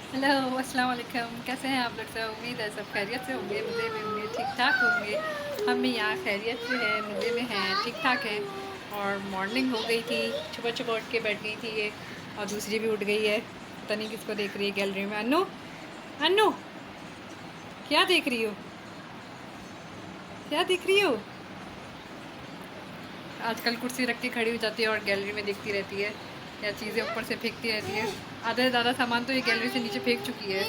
Hello अस्सलाम वालेकुम। कैसे हैं आप लोग? सब उम्मीद है सब खैरियत से होंगे, मज़े में होंगे, ठीक ठाक होंगे। हम भी यहाँ खैरियत से हैं, मज़े में हैं, ठीक ठाक हैं। और मॉर्निंग हो गई थी, सुबह सुबह उठ के बैठ गई थी ये, और दूसरी भी उठ गई है। पता नहीं किसको देख रही है गैलरी में। अन्नू, अन्नू, क्या देख रही हो? क्या देख रही हो? आजकल कुर्सी रख के खड़ी हो जाती है और गैलरी में देखती रहती है, या चीज़ें ऊपर से फेंकती रहती है। आधा से ज़्यादा सामान तो ये गैलरी से नीचे फेंक चुकी है।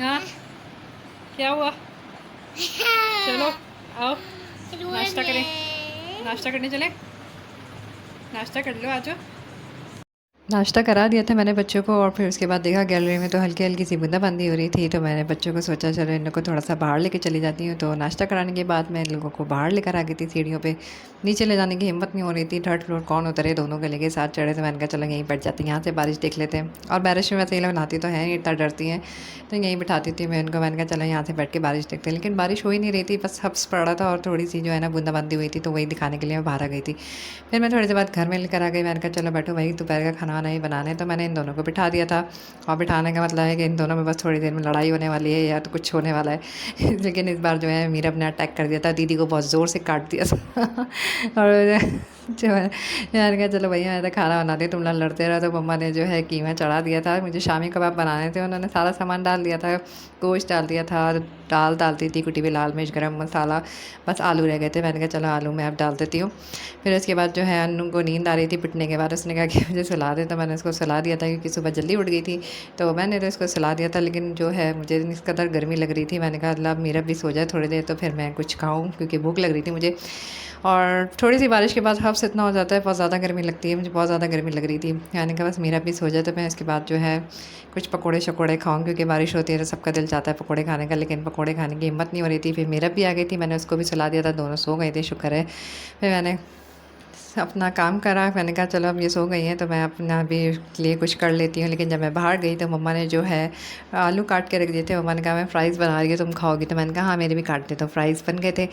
हाँ, क्या हुआ? चलो आओ, नाश्ता करें। नाश्ता करने चलें? नाश्ता कर लो, आ जाओ। नाश्ता करा दिया था मैंने बच्चों को, और फिर उसके बाद देखा गैलरी में तो हल्की हल्की सी बूंदाबांदी हो रही थी। तो मैंने बच्चों को सोचा चलो इन लोग को थोड़ा सा बाहर लेके चली जाती हूँ। तो नाश्ता कराने के बाद मैं इन लोगों को बाहर लेकर आ गई थी सीढ़ियों पे। नीचे ले जाने की हिम्मत नहीं हो रही थी, थर्ड फ्लोर कौन उतरे, दोनों गले के साथ चढ़े। तो मैंने कहा चलो यहीं बैठ जाती हैं, यहाँ से बारिश देख लेते हैं। और बारिश में वैसे ये लोग नहाती तो हैं, इतना डरती हैं, तो यहीं बिठाती थी मैं इनको। मैंने कहा चलो यहाँ से बैठ के बारिश देखते हैं। लेकिन बारिश हो ही नहीं रही थी, बस हब्स पड़ रहा था और थोड़ी सी जो है ना बूंदाबांदी हुई थी, तो वही दिखाने के लिए मैं बाहर आ गई थी। फिर मैं थोड़ी देर बाद घर में लेकर आ गई। मैंने कहा चलो बैठो भाई, दोपहर का खाना वाना ही बनाना है। तो मैंने इन दोनों को बिठा दिया था, और बिठाने का मतलब है कि इन दोनों में बस थोड़ी देर में लड़ाई होने वाली है या तो कुछ होने वाला है। लेकिन इस बार जो है मीरब ने अटैक कर दिया था, दीदी को बहुत ज़ोर से काट दिया था। और जो है मैंने कहा चलो भैया ऐसा खाना बना दिया, तुम लोग लड़ते रहो। तो मम्मा ने जो है कीमा चढ़ा दिया था, मुझे शामी कबाब बनाने थे। उन्होंने सारा सामान डाल दिया था, गोश्त डाल दिया था, दाल डाल दी थी, कुटी हुई लाल मिर्च, गरम मसाला, बस आलू रह गए थे। मैंने कहा चलो आलू मैं अब डाल देती हूँ। फिर उसके बाद जो है अन्नू को नींद आ रही थी पिटने के बाद, उसने कहा कि मुझे सुला दे। तो मैंने उसको सुला दिया था, क्योंकि सुबह जल्दी उठ गई थी। तो मैंने तो इसको सुला दिया था। लेकिन जो है मुझे इस कदर गर्मी लग रही थी, मैंने कहा अल्लाह मेरा भी सो जाए थोड़ी देर, तो फिर मैं कुछ खाऊँ, क्योंकि भूख लग रही थी मुझे। और थोड़ी सी बारिश के बाद हफ्स इतना हो जाता है, बहुत ज़्यादा गर्मी लगती है, मुझे बहुत ज़्यादा गर्मी लग रही थी। मैंने कहा बस मेरा भी सो जाए, तो मैं इसके बाद जो है कुछ पकोड़े शकोड़े खाऊँ, क्योंकि बारिश होती है तो सबका दिल चाहता है पकोड़े खाने का। लेकिन पकोड़े खाने की हिम्मत नहीं हो रही थी। फिर मेरा भी आ गई थी, मैंने उसको भी सुला दिया था, दोनों सो गए थे, शुक्र है। फिर मैंने अपना काम करा। मैंने कहा चलो अब ये सो गई हैं तो मैं अपना भी लिए कुछ कर लेती हूँ। लेकिन जब मैं बाहर गई तो मम्मा ने जो है आलू काट के रख दिए थे। मम्मा ने कहा मैं फ़्राइज़ बना रही हूँ, तुम खाओगी? तो मैंने कहा हाँ मेरे भी काट दे। तो फ़्राइज़ बन गए थे।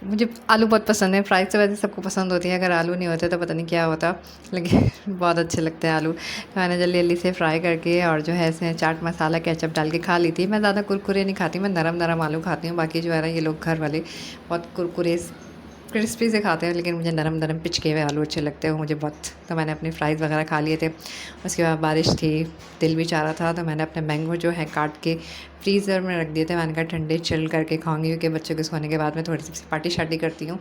मुझे आलू बहुत पसंद है, फ़्राइज़ तो वैसे सबको पसंद होती है, अगर आलू नहीं होते तो पता नहीं क्या होता। लेकिन बहुत अच्छे लगते हैं आलू। तो मैंने जल्दी जल्दी से फ्राई करके, और जो है इसमें चाट मसाला केचप डाल के खा ली थी। मैं ज़्यादा कुरकुरे नहीं खाती, मैं नरम नरम आलू खाती हूँ। बाकी जो है ना ये लोग घर वाले बहुत कुरकुरे क्रिस्पी से खाते हैं, लेकिन मुझे नरम नरम पिचके हुए आलू अच्छे लगते हैं मुझे बहुत। तो मैंने अपनी फ़्राइज़ वगैरह खा लिए थे। उसके बाद बारिश थी, दिल भी चाह रहा था, तो मैंने अपने मैंगो जो है काट के फ्रीज़र में रख दिए थे। मैंने कहा ठंडे चिल करके खाऊंगी, क्योंकि बच्चों के सोने के बाद मैं थोड़ी सी पार्टी शार्टी करती हूँ।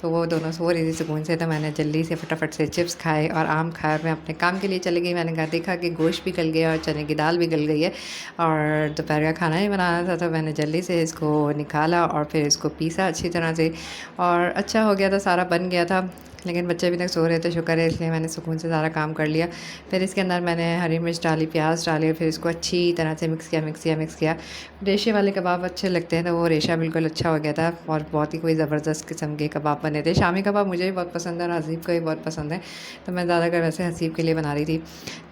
तो वो दोनों सो रही थी सुकून से, तो मैंने जल्दी से फटाफट से चिप्स खाए और आम खाया। मैं अपने काम के लिए चली गई। मैंने कहा देखा कि गोश्त भी गल गया और चने की दाल भी गल गई है, और दोपहर का खाना ही बनाना था। तो मैंने जल्दी से इसको निकाला और फिर इसको पीसा अच्छी तरह से, और अच्छा हो गया था, सारा बन गया था। लेकिन बच्चे अभी तक सो रहे थे, शुक्र है, इसलिए मैंने सुकून से सारा काम कर लिया। फिर इसके अंदर मैंने हरी मिर्च डाली, प्याज डाले, फिर इसको अच्छी तरह से मिक्स किया। रेशे वाले कबाब अच्छे लगते हैं, तो वो रेशा बिल्कुल अच्छा हो गया था, और बहुत ही कोई ज़बरदस्त किस्म के कबाब बने थे। शामी कबाब मुझे भी बहुत पसंद है और हसीब को भी बहुत पसंद है, तो मैं ज़्यादातर वैसे हसीब के लिए बना रही थी।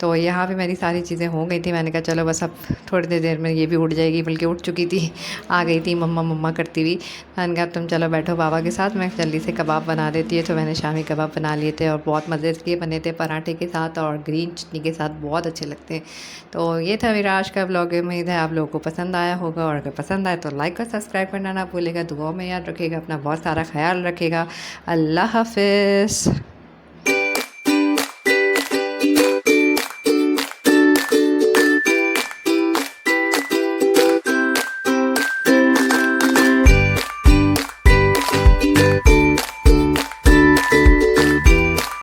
तो यहाँ पे मेरी सारी चीज़ें हो गई थी। मैंने कहा चलो बस अब थोड़ी देर में ये भी उठ जाएगी, बल्कि उठ चुकी थी, आ गई थी मम्मा मम्मा करती हुई। मैंने कहा तुम चलो बैठो बाबा के साथ, मैं जल्दी से कबाब बना देती है। तो मैंने शामी कबाब बना लिए थे, और बहुत मज़े के बने थे, पराठे के साथ और ग्रीन चटनी के साथ, बहुत अच्छे लगते हैं। तो ये था मेरा आज का ब्लॉग। उम्मीद है आप लोगों को पसंद आया होगा, और अगर पसंद आए तो लाइक और सब्सक्राइब करना ना भूलेगा। दुआओं में याद रखेगा, अपना बहुत सारा ख्याल रखेगा। अल्लाह हाफ़िज़।